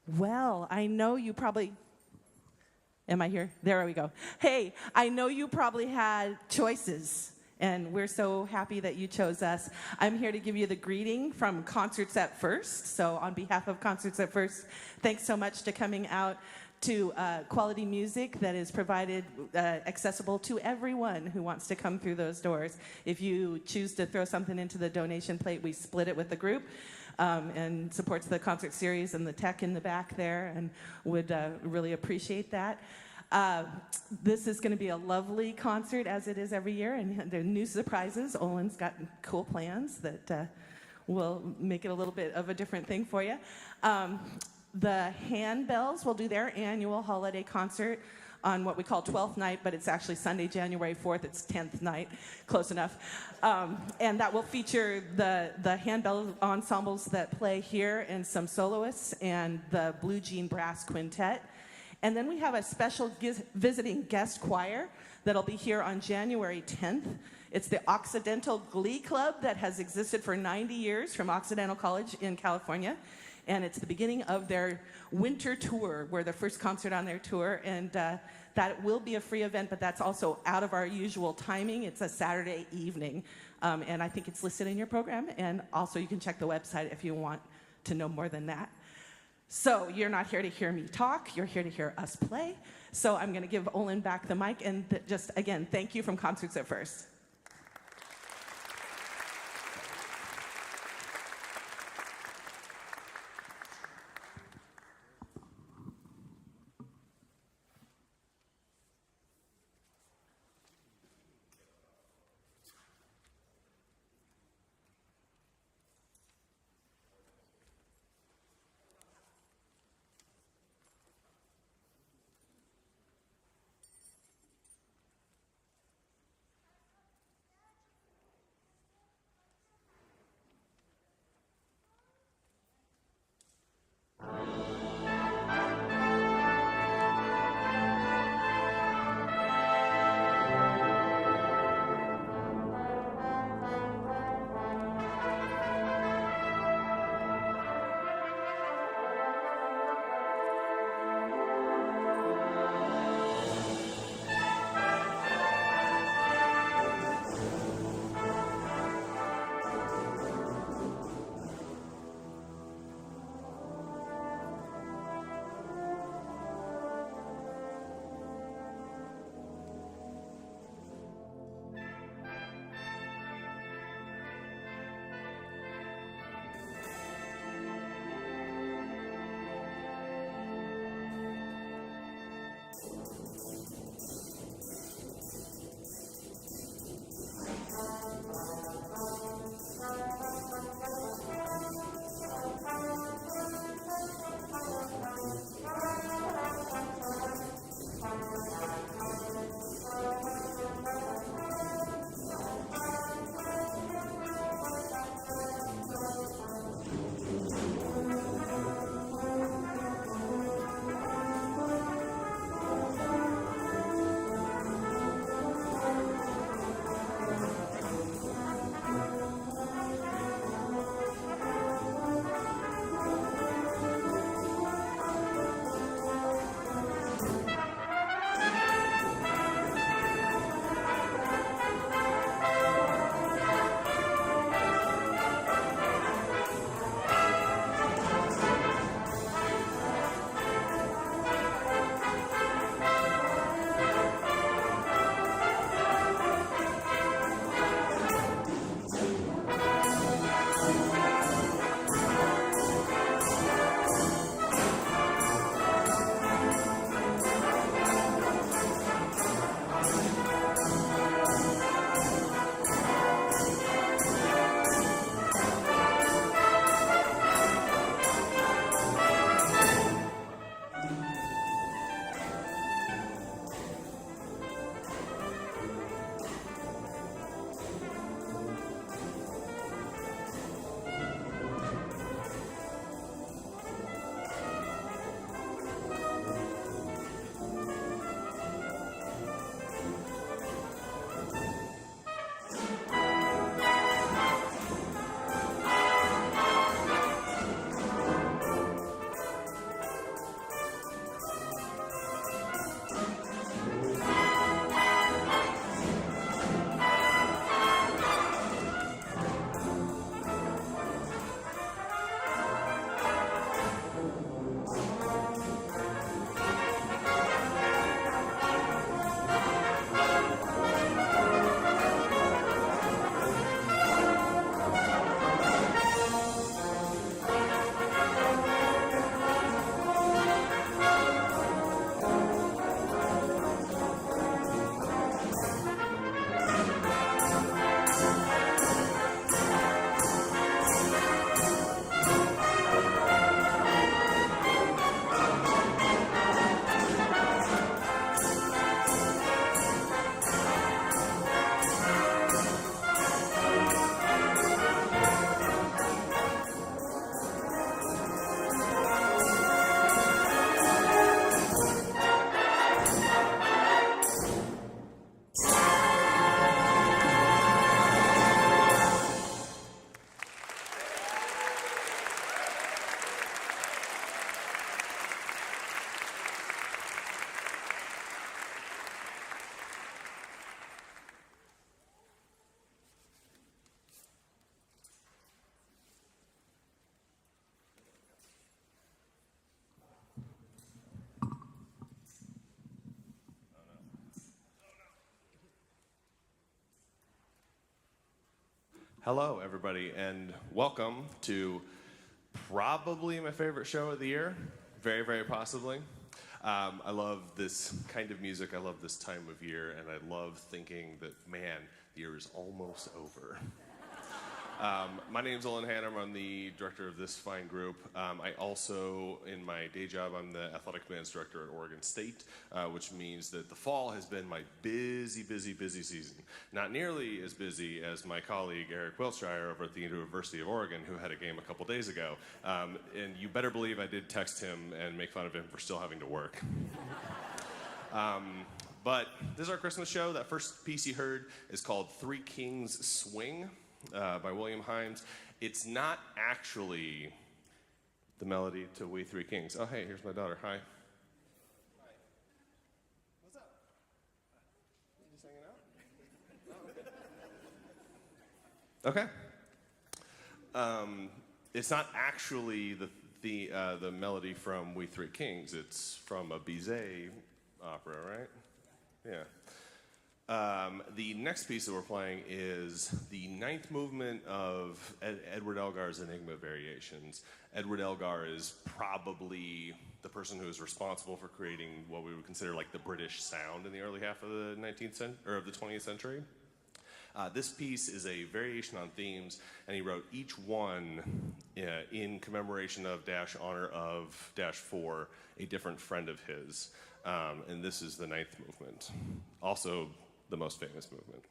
Well, I know you probably, am I here? There we go. Hey, I know you probably had choices, and we're so happy that you chose us. I'm here to give you the greeting from Concerts at First. So on behalf of Concerts at First, thanks so much to coming out to quality music that is provided accessible to everyone who wants to come through those doors. If you choose to throw something into the donation plate, we split it with the group. And supports the concert series and the tech in the back there, and would really appreciate that. This is going to be a lovely concert, as it is every year, and there are new surprises. Olin's got cool plans that will make it a little bit of a different thing for you. The Handbells will do their annual holiday concert on what we call 12th night, but it's actually Sunday, January 4th. It's 10th night, close enough. And that will feature the handbell ensembles that play here and some soloists and the Blue Jean Brass Quintet. And then we have a special visiting guest choir that'll be here on January 10th. It's the Occidental Glee Club that has existed for 90 years from Occidental College in California. And it's the beginning of their winter tour. We're the first concert on their tour, and that will be a free event, but that's also out of our usual timing. It's a Saturday evening, and I think it's listed in your program, and also you can check the website if you want to know more than that. So you're not here to hear me talk, you're here to hear us play. So I'm gonna give Olin back the mic, and just, again, thank you from Concerts at First. Hello, everybody, and welcome to probably my favorite show of the year. Very, very possibly. I love this kind of music. I love this time of year, and I love thinking that, man, the year is almost over. My name's Olin Hannum. I'm the director of this fine group. I also, in my day job, I'm the athletic bands director at Oregon State, which means that the fall has been my busy season. Not nearly as busy as my colleague Eric Wiltshire over at the University of Oregon, who had a game a couple days ago. And you better believe I did text him and make fun of him for still having to work. But this is our Christmas show. That first piece you heard is called Three Kings Swing. By William Himes. It's not actually the melody to We Three Kings. Oh, hey, here's my daughter. Hi. Hi. What's up? You just hanging out? Oh, okay. It's not actually the melody from We Three Kings. It's from a Bizet opera, right? Yeah. The next piece that we're playing is the ninth movement of Edward Elgar's Enigma Variations. Edward Elgar is probably the person who is responsible for creating what we would consider like the British sound in the early half of the 20th century. This piece is a variation on themes, and he wrote each one in commemoration of -- honor of -- a different friend of his. And this is the ninth movement. Also, the most famous movement.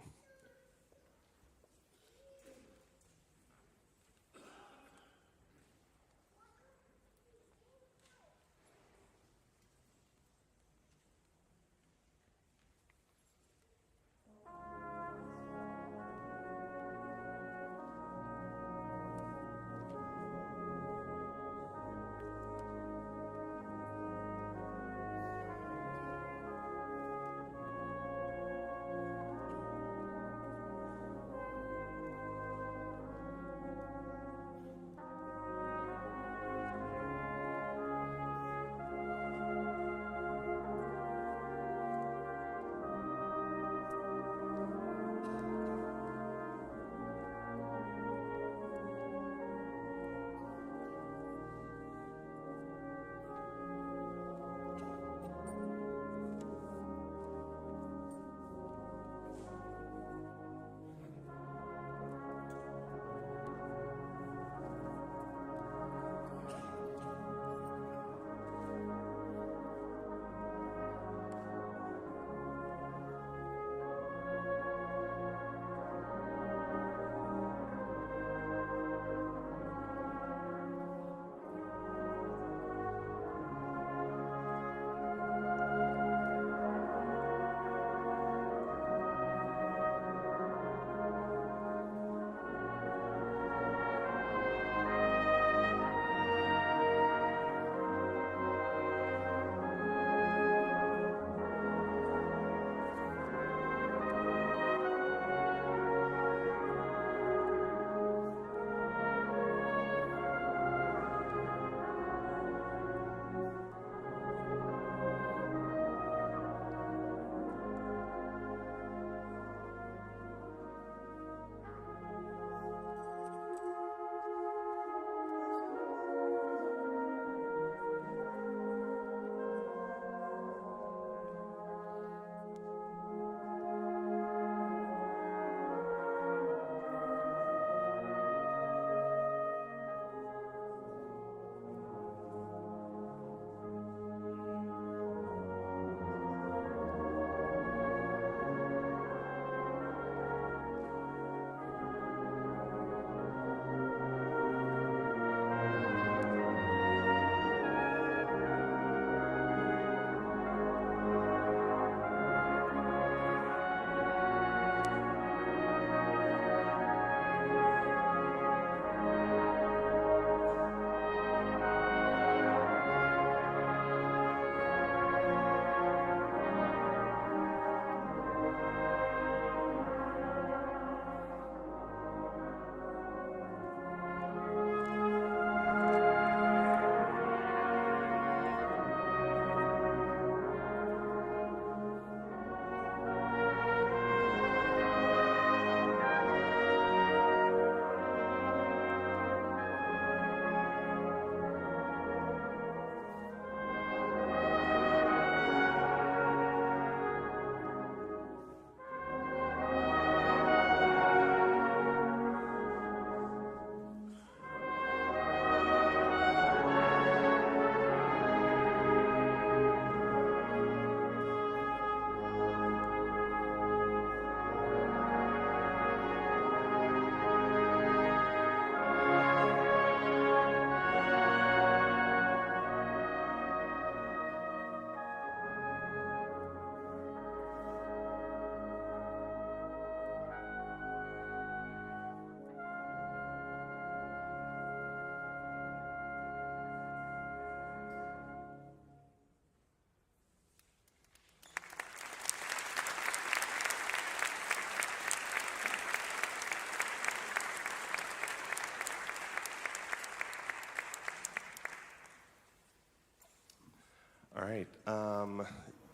right.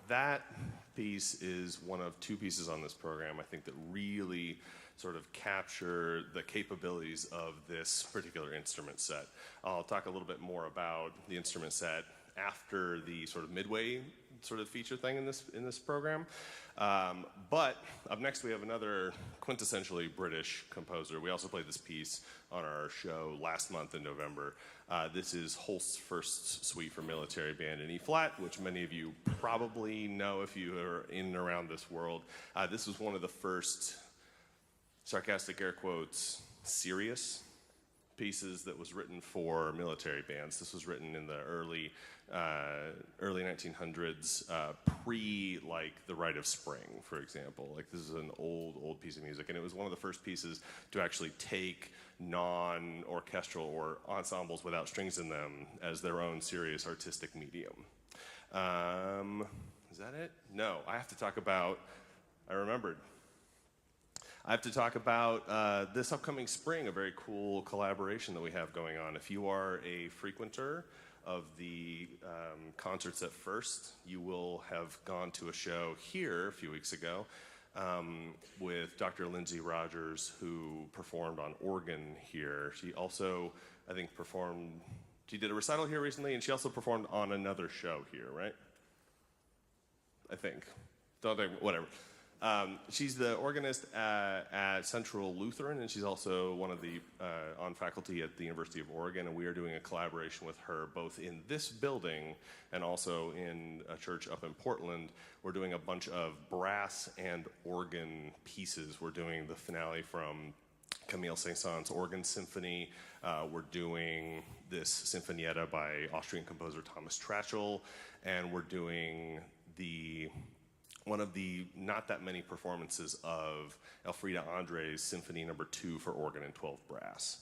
That piece is one of two pieces on this program, I think, that really sort of capture the capabilities of this particular instrument set. I'll talk a little bit more about the instrument set after the sort of midway sort of feature thing in this program. But up next we have another quintessentially British composer. We also played this piece on our show last month in November. This is Holst's first suite for military band in E flat, which many of you probably know if you are in and around this world. This was one of the first, sarcastic air quotes, serious pieces that was written for military bands. This was written in the early 1900s, pre like The Rite of Spring, for example. Like, this is an old piece of music, and it was one of the first pieces to actually take non-orchestral or ensembles without strings in them as their own serious artistic medium. Is that it? No, I have to talk about, I remembered. I have to talk about this upcoming spring, a very cool collaboration that we have going on. If you are a frequenter of the concerts at First, you will have gone to a show here a few weeks ago with Dr. Lindsay Rogers, who performed on organ here. She also, I think, she did a recital here recently, and she also performed on another show here, right? I think. Don't think, whatever. She's the organist at Central Lutheran, and she's also one of the on faculty at the University of Oregon, and we are doing a collaboration with her both in this building and also in a church up in Portland. We're doing a bunch of brass and organ pieces. We're doing the finale from Camille Saint-Saëns' Organ Symphony. We're doing this Sinfonietta by Austrian composer Thomas Trachel, and we're doing one of the not that many performances of Elfriede André's Symphony No. 2 for organ and 12 brass.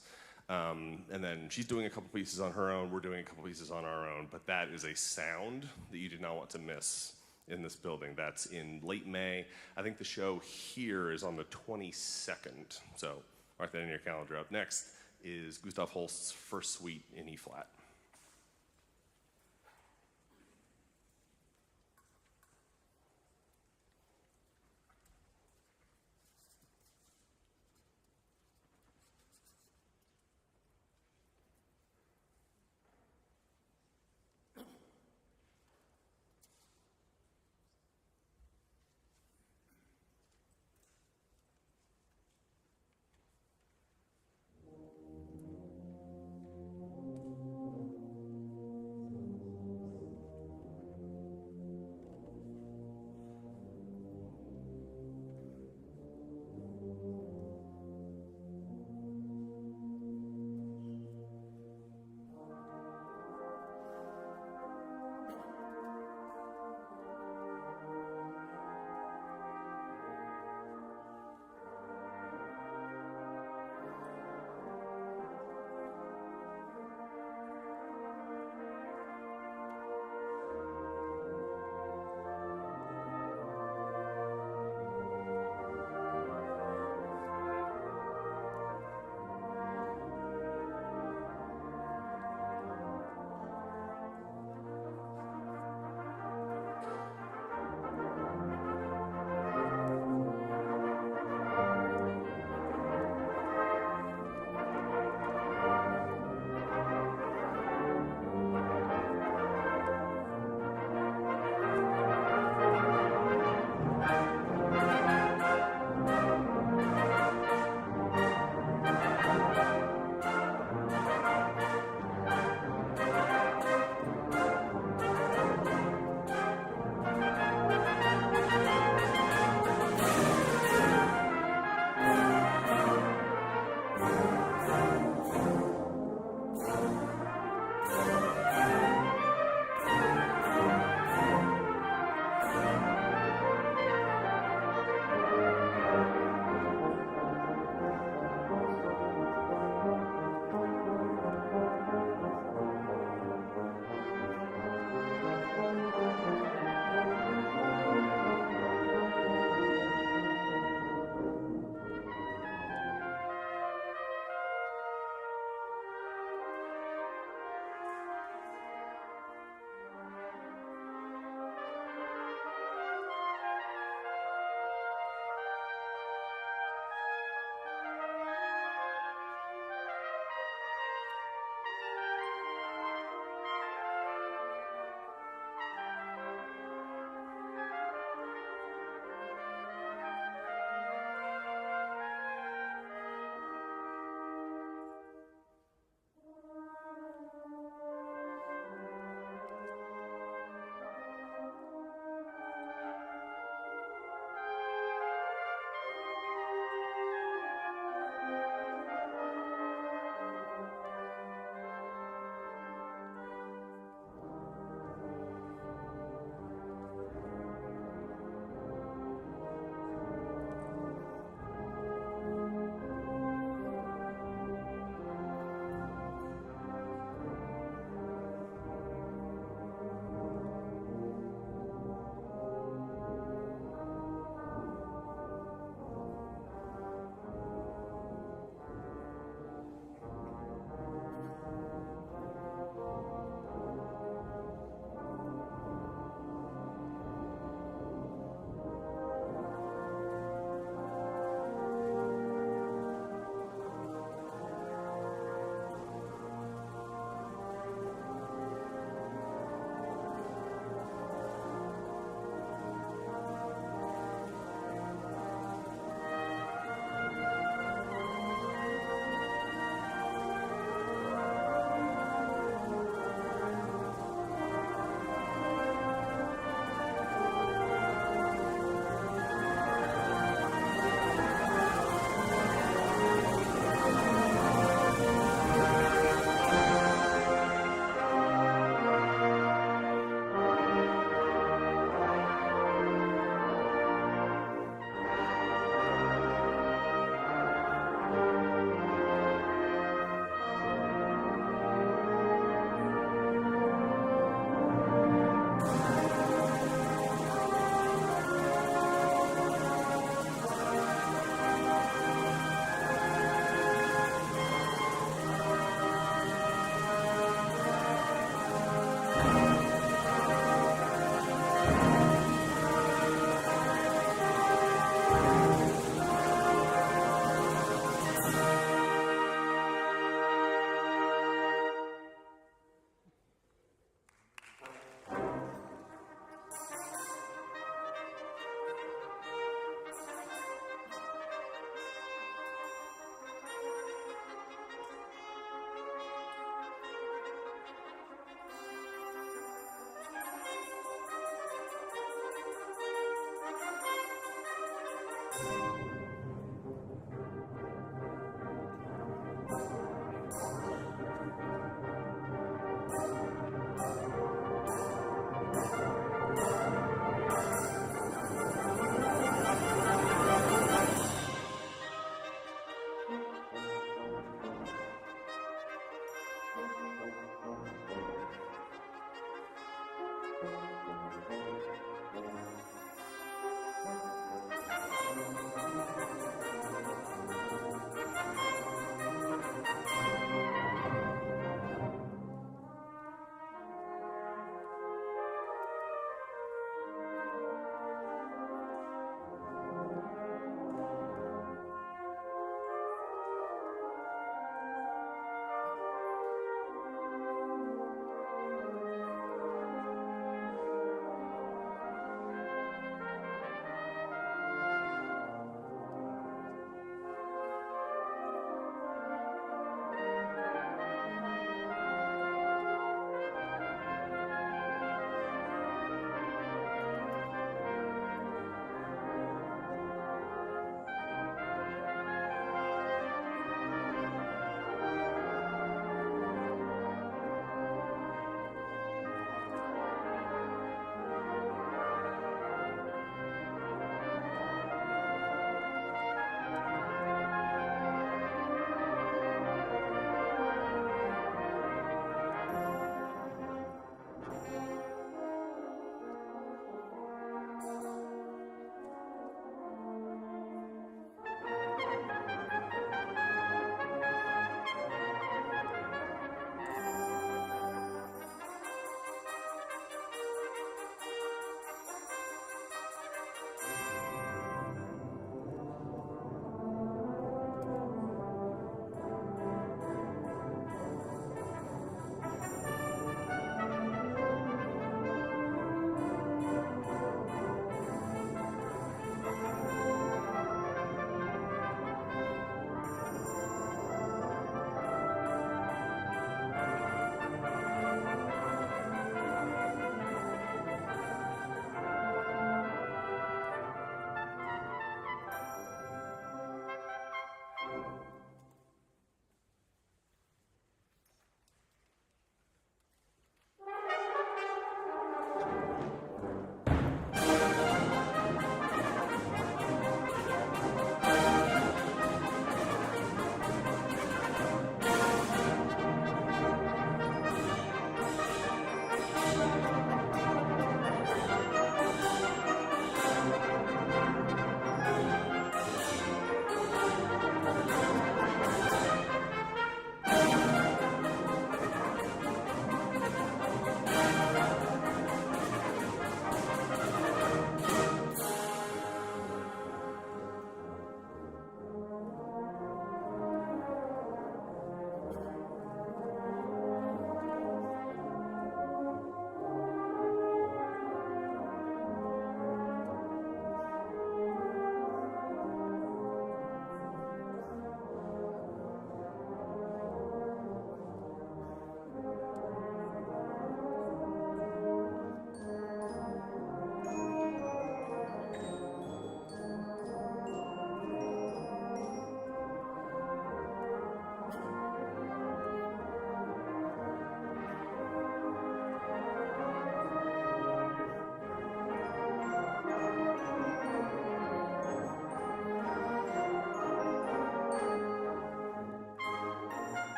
And then she's doing a couple pieces on her own, we're doing a couple pieces on our own, but that is a sound that you do not want to miss in this building. That's in late May. I think the show here is on the 22nd, so mark that in your calendar. Up next is Gustav Holst's first suite in E flat.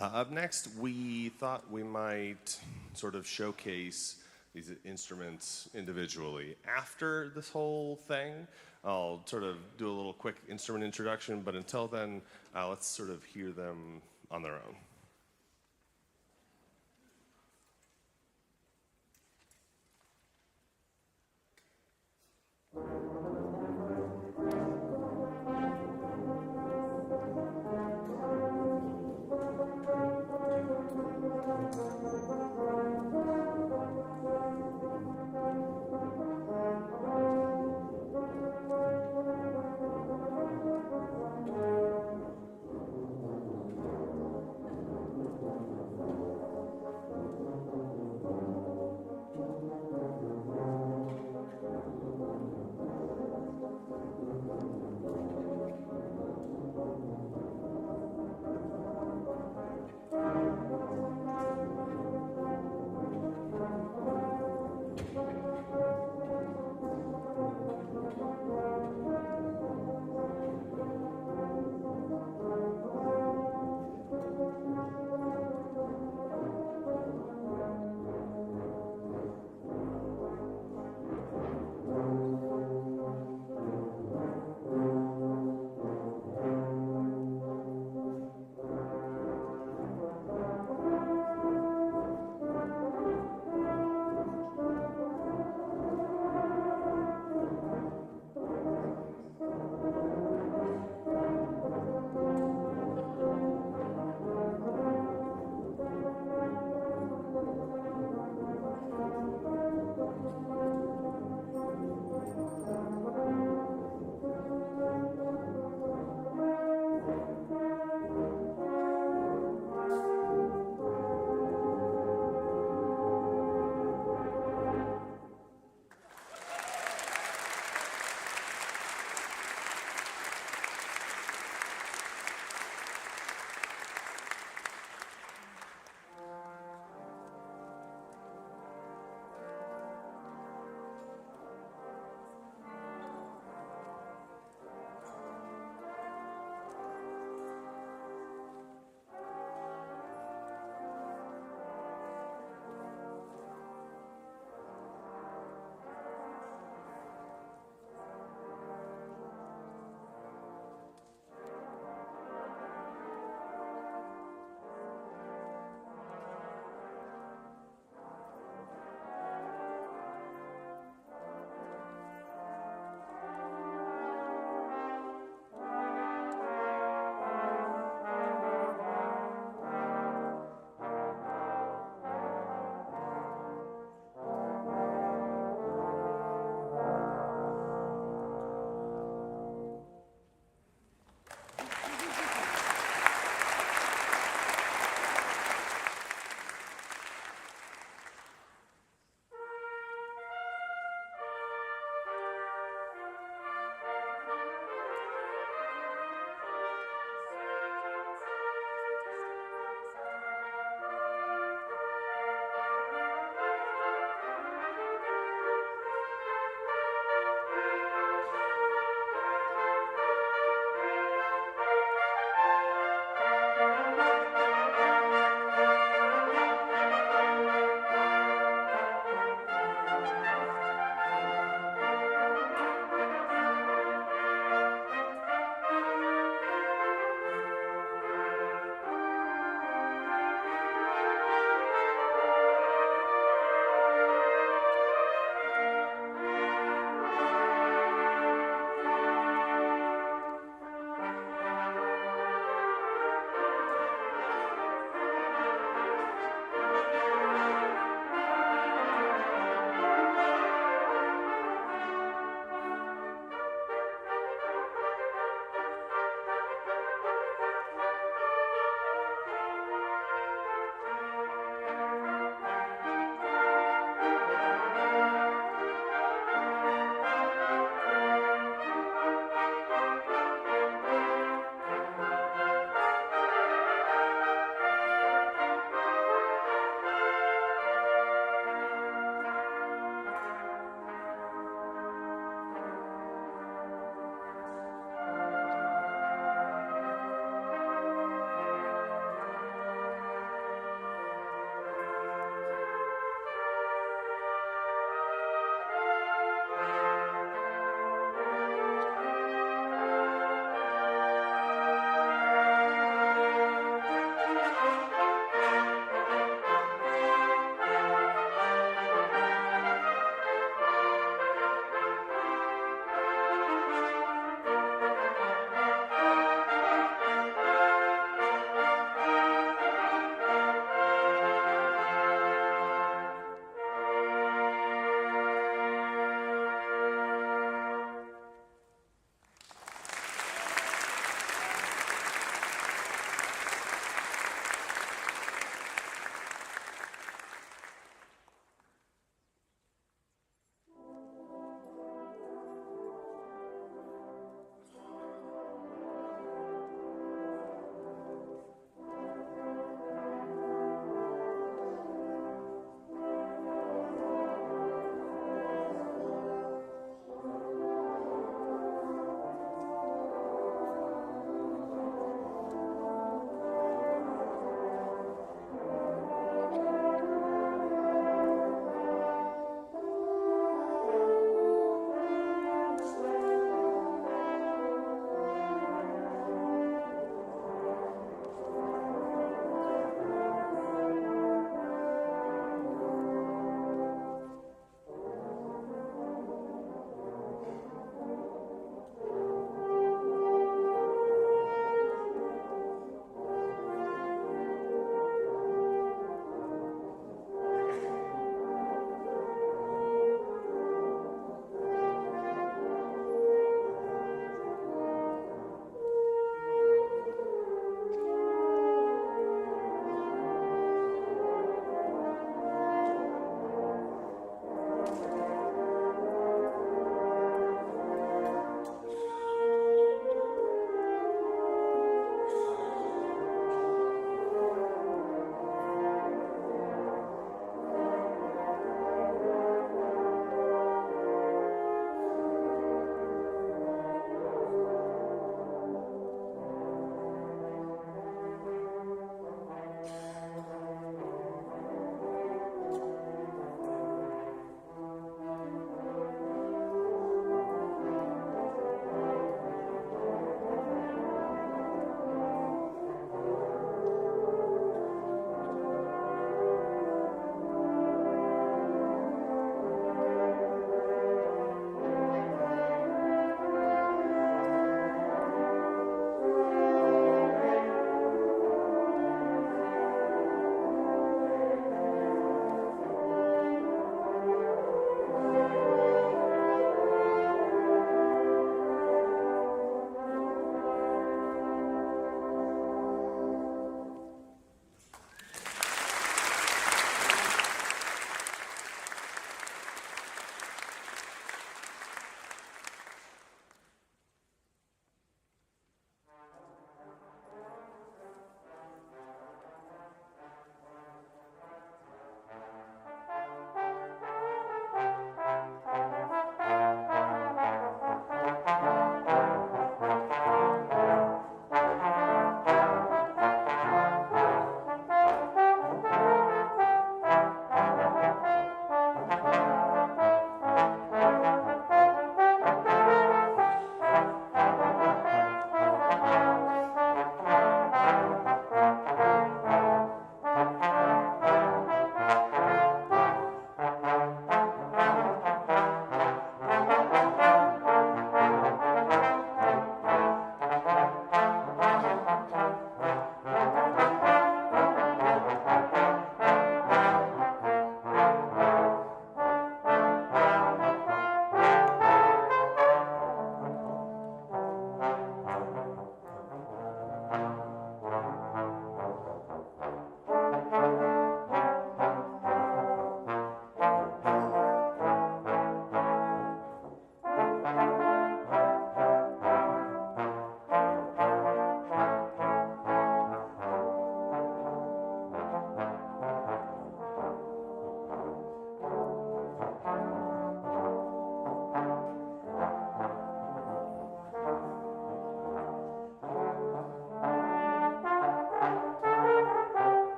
Up next, we thought we might sort of showcase these instruments individually. After this whole thing, I'll sort of do a little quick instrument introduction, but until then, let's sort of hear them on their own.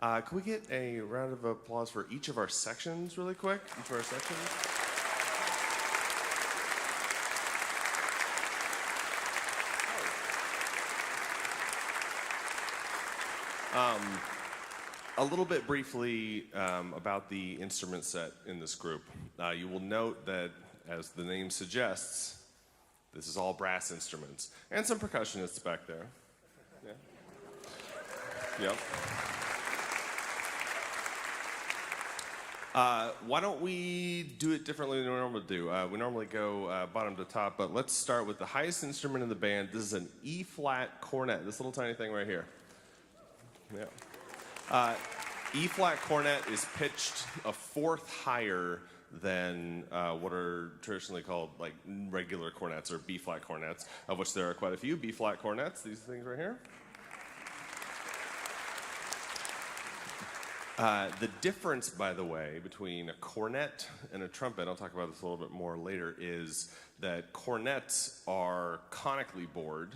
Can we get a round of applause for each of our sections really quick? Each of our sections. A little bit briefly about the instrument set in this group. You will note that, as the name suggests, this is all brass instruments. And some percussionists back there. Yeah. Yep. Why don't we do it differently than we normally do? We normally go bottom to top, but let's start with the highest instrument in the band. This is an E-flat cornet, this little tiny thing right here. Yeah. E-flat cornet is pitched a fourth higher than what are traditionally called like regular cornets or B-flat cornets, of which there are quite a few B-flat cornets, these things right here. The difference, by the way, between a cornet and a trumpet, I'll talk about this a little bit more later, is that cornets are conically bored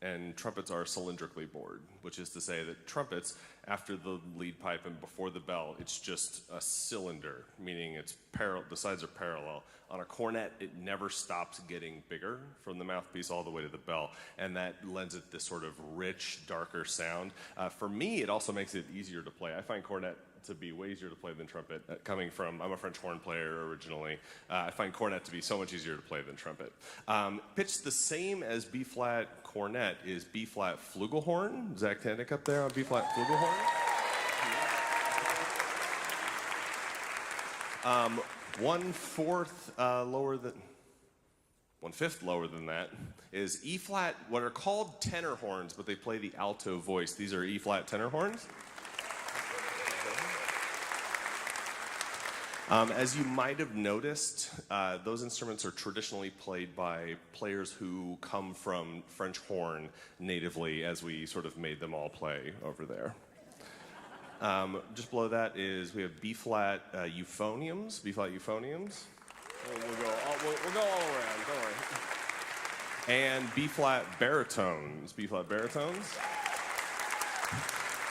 and trumpets are cylindrically bored, which is to say that trumpets, after the lead pipe and before the bell, it's just a cylinder, meaning it's the sides are parallel. On a cornet, it never stops getting bigger from the mouthpiece all the way to the bell, and that lends it this sort of rich, darker sound. For me, it also makes it easier to play. I find cornet to be way easier to play than trumpet. I'm a French horn player originally. I find cornet to be so much easier to play than trumpet. Pitched the same as B-flat cornet is B-flat flugelhorn. Zach Tandick up there on B-flat flugelhorn. 1/5 lower than that is E-flat, what are called tenor horns, but they play the alto voice. These are E-flat tenor horns. As you might have noticed, those instruments are traditionally played by players who come from French horn natively, as we sort of made them all play over there. Just below that we have B-flat euphoniums. B-flat euphoniums. We'll go all around, don't worry. And B-flat baritones. B-flat baritones.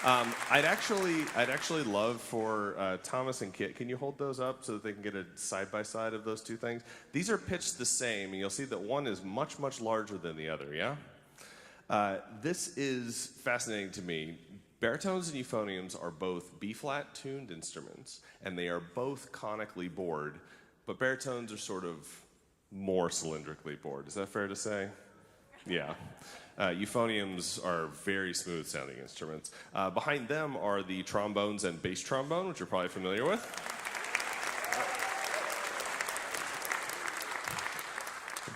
I'd actually love for Thomas and Kit, can you hold those up so that they can get a side-by-side of those two things? These are pitched the same, and you'll see that one is much, much larger than the other, yeah? This is fascinating to me. Baritones and euphoniums are both B-flat tuned instruments, and they are both conically bored, but baritones are sort of more cylindrically bored. Is that fair to say? Yeah. Euphoniums are very smooth sounding instruments. Behind them are the trombones and bass trombone, which you're probably familiar with.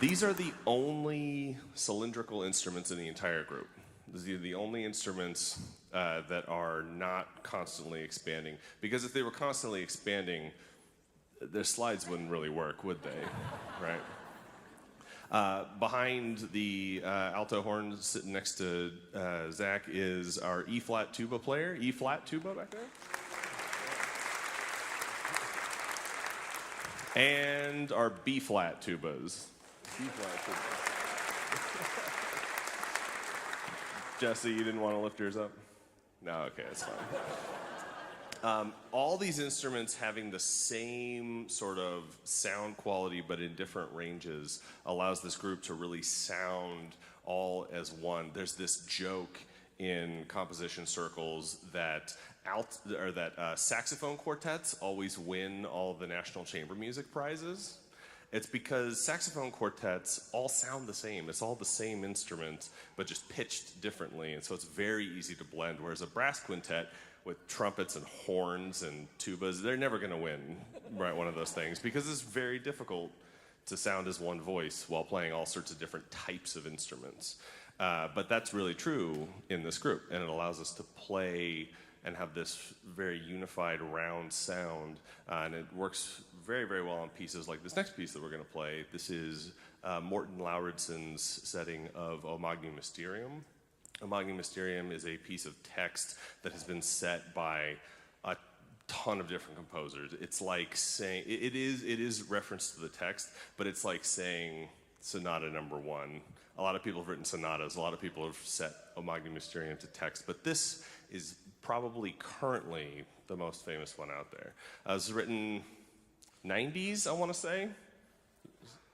These are the only cylindrical instruments in the entire group. These are the only instruments that are not constantly expanding. Because if they were constantly expanding, their slides wouldn't really work, would they? Right? Behind the alto horn sitting next to Zach is our E-flat tuba player. E-flat tuba back there. And our B-flat tubas. B-flat tubas. Jesse, you didn't want to lift yours up? No, okay, that's fine. All these instruments having the same sort of sound quality but in different ranges allows this group to really sound all as one. There's this joke in composition circles that saxophone quartets always win all the National Chamber Music prizes. It's because saxophone quartets all sound the same. It's all the same instrument, but just pitched differently, and so it's very easy to blend, whereas a brass quintet with trumpets and horns and tubas, they're never going to win one of those things because it's very difficult to sound as one voice while playing all sorts of different types of instruments. But that's really true in this group, and it allows us to play and have this very unified round sound, and it works very, very well on pieces like this next piece that we're going to play. This is Morten Lauridson's setting of O Magnum Mysterium. O Magnum Mysterium is a piece of text that has been set by a ton of different composers. It's like saying, it is reference to the text, but it's like saying Sonata number 1. A lot of people have written sonatas, a lot of people have set O Magnum Mysterium to text, but this is probably currently the most famous one out there. It was written 90s, I want to say.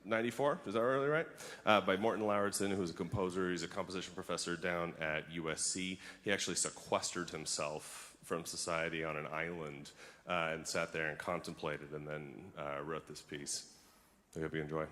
94, is that really right? By Morton Lauridsen, who's a composer. He's a composition professor down at USC. He actually sequestered himself from society on an island and sat there and contemplated and then wrote this piece. I hope you enjoy.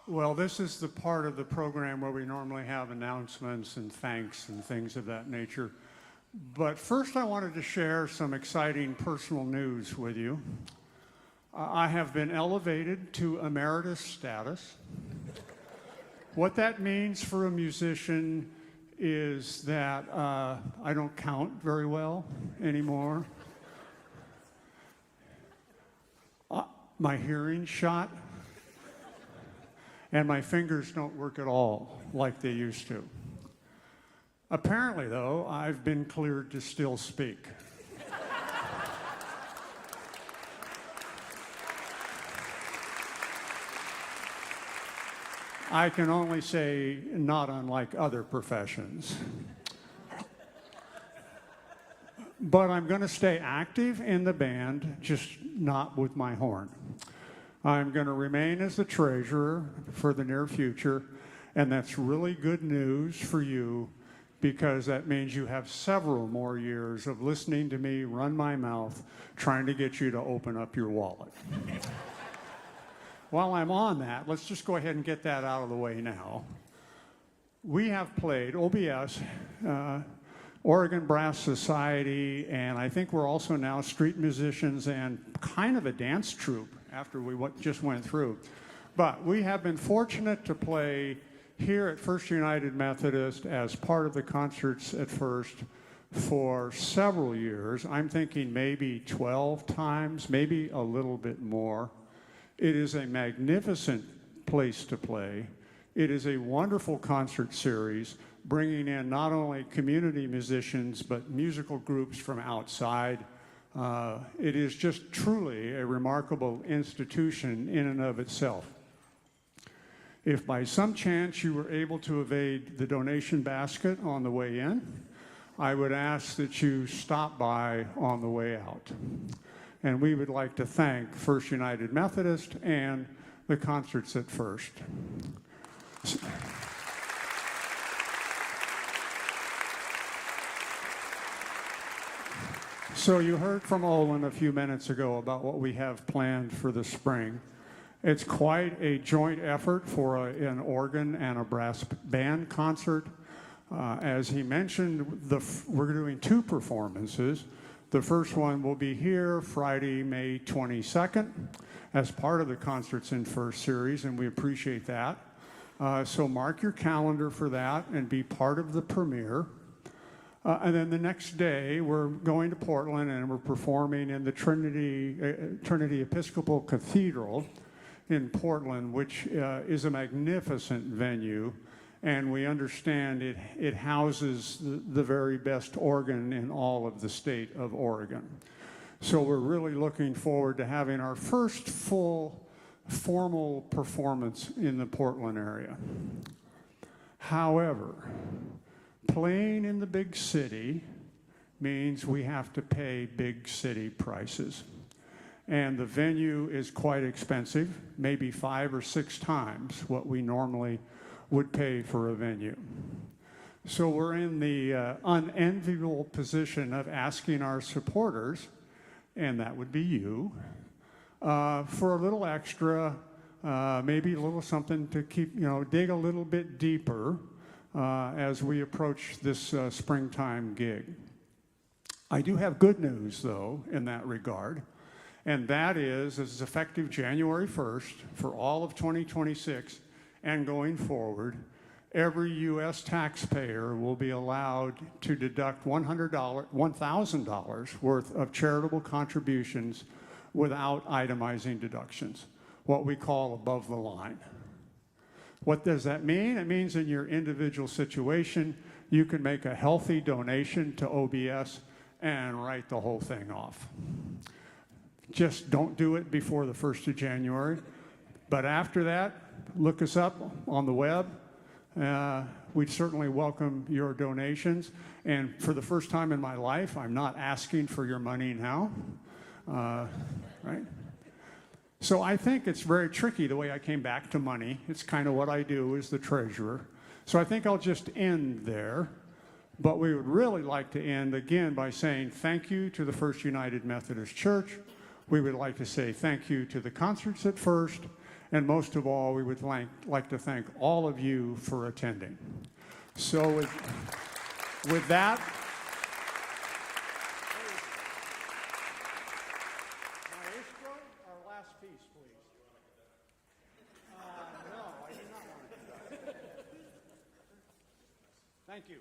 Well, this is the part of the program where we normally have announcements and thanks and things of that nature. But first, I wanted to share some exciting personal news with you. I have been elevated to emeritus status. What that means for a musician is that I don't count very well anymore. My hearing's shot. And my fingers don't work at all like they used to. Apparently, though, I've been cleared to still speak. I can only say not unlike other professions. But I'm going to stay active in the band, just not with my horn. I'm going to remain as the treasurer for the near future, and that's really good news for you because that means you have several more years of listening to me run my mouth trying to get you to open up your wallet. While I'm on that, let's just go ahead and get that out of the way now. We have played OBS, Oregon Brass Society, and I think we're also now street musicians and kind of a dance troupe after we just went through. But we have been fortunate to play here at First United Methodist as part of the concerts at First for several years. I'm thinking maybe 12 times, maybe a little bit more. It is a magnificent place to play. It is a wonderful concert series, bringing in not only community musicians, but musical groups from outside. It is just truly a remarkable institution in and of itself. If by some chance you were able to evade the donation basket on the way in, I would ask that you stop by on the way out. And we would like to thank First United Methodist and the concerts at First. So you heard from Olin a few minutes ago about what we have planned for the spring. It's quite a joint effort for an organ and a brass band concert. As he mentioned, we're doing 2 performances. The first one will be here Friday, May 22nd, as part of the Concerts in First series, and we appreciate that. So mark your calendar for that and be part of the premiere. And then the next day, we're going to Portland and we're performing in the Trinity Episcopal Cathedral in Portland, which is a magnificent venue. And we understand it houses the very best organ in all of the state of Oregon. So we're really looking forward to having our first full formal performance in the Portland area. However, playing in the big city means we have to pay big city prices. And the venue is quite expensive, maybe 5 or 6 times what we normally would pay for a venue. So we're in the unenviable position of asking our supporters, and that would be you, for a little extra, maybe a little something to keep, dig a little bit deeper as we approach this springtime gig. I do have good news, though, in that regard, and that is effective January 1st for all of 2026 and going forward, every U.S. taxpayer will be allowed to deduct $1,000 worth of charitable contributions without itemizing deductions, what we call above the line. What does that mean? It means in your individual situation, you can make a healthy donation to OBS and write the whole thing off. Just don't do it before the 1st of January. But after that, look us up on the web. We'd certainly welcome your donations. And for the first time in my life, I'm not asking for your money now. Right? So I think it's very tricky the way I came back to money. It's kind of what I do as the treasurer. So I think I'll just end there. But we would really like to end again by saying thank you to the First United Methodist Church. We would like to say thank you to the Concerts at First. And most of all, we would like to thank all of you for attending. So with that, maestro, our last piece, please. No, I do not want to do that. Thank you.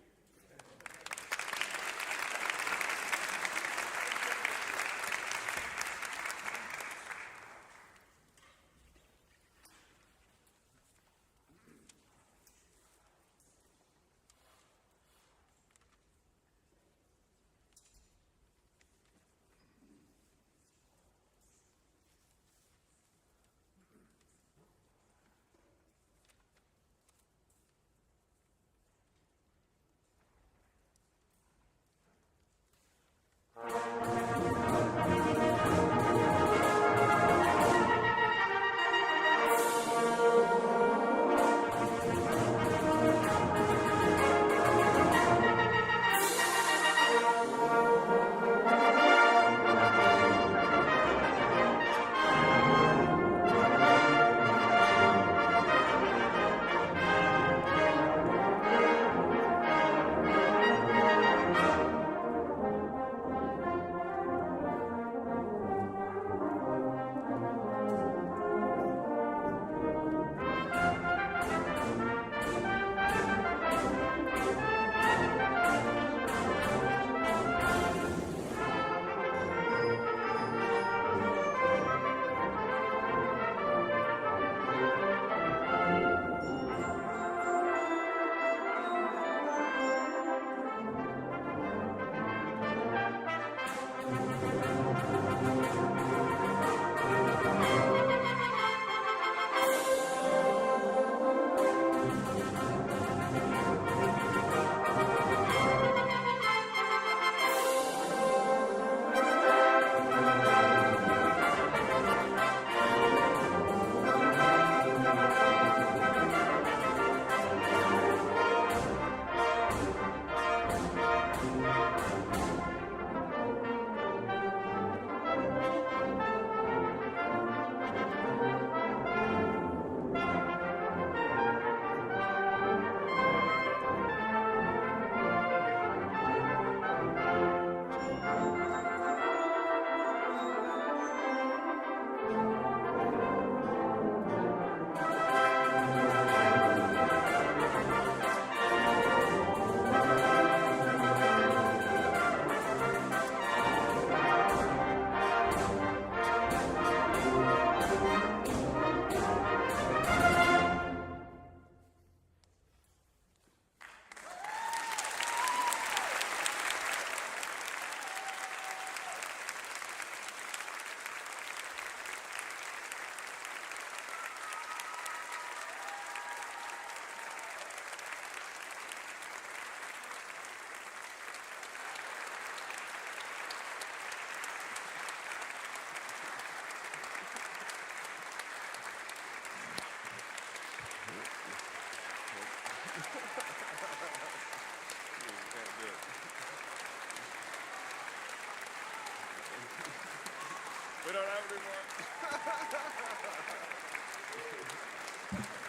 We don't have any more.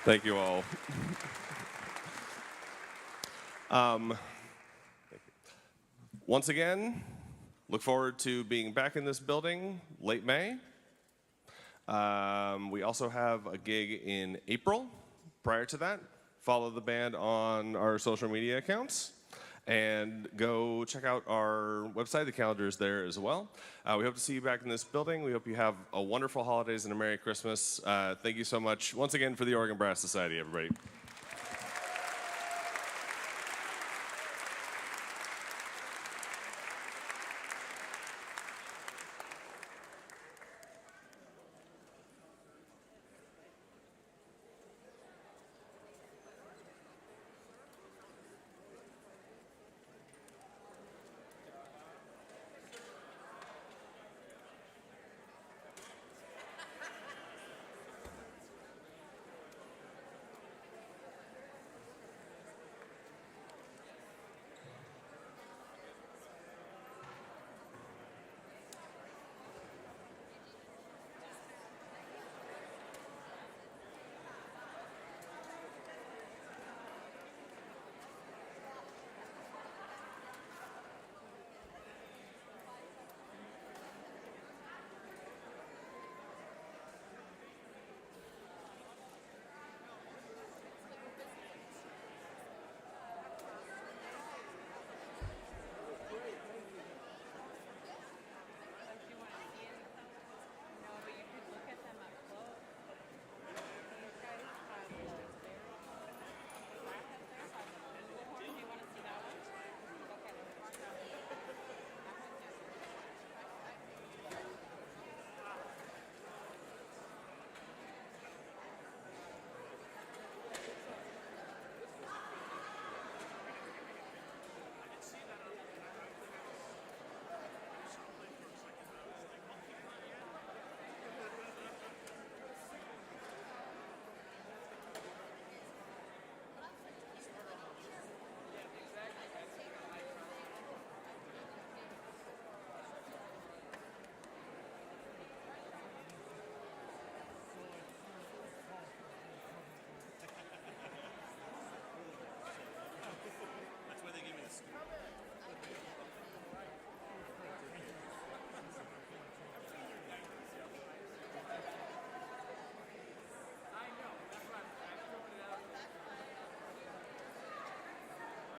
Thank you all. Once again, look forward to being back in this building late May. We also have a gig in April. Prior to that, follow the band on our social media accounts. And go check out our website. The calendar is there as well. We hope to see you back in this building. We hope you have a wonderful holidays and a Merry Christmas. Thank you so much once again for the Oregon Brass Society, everybody.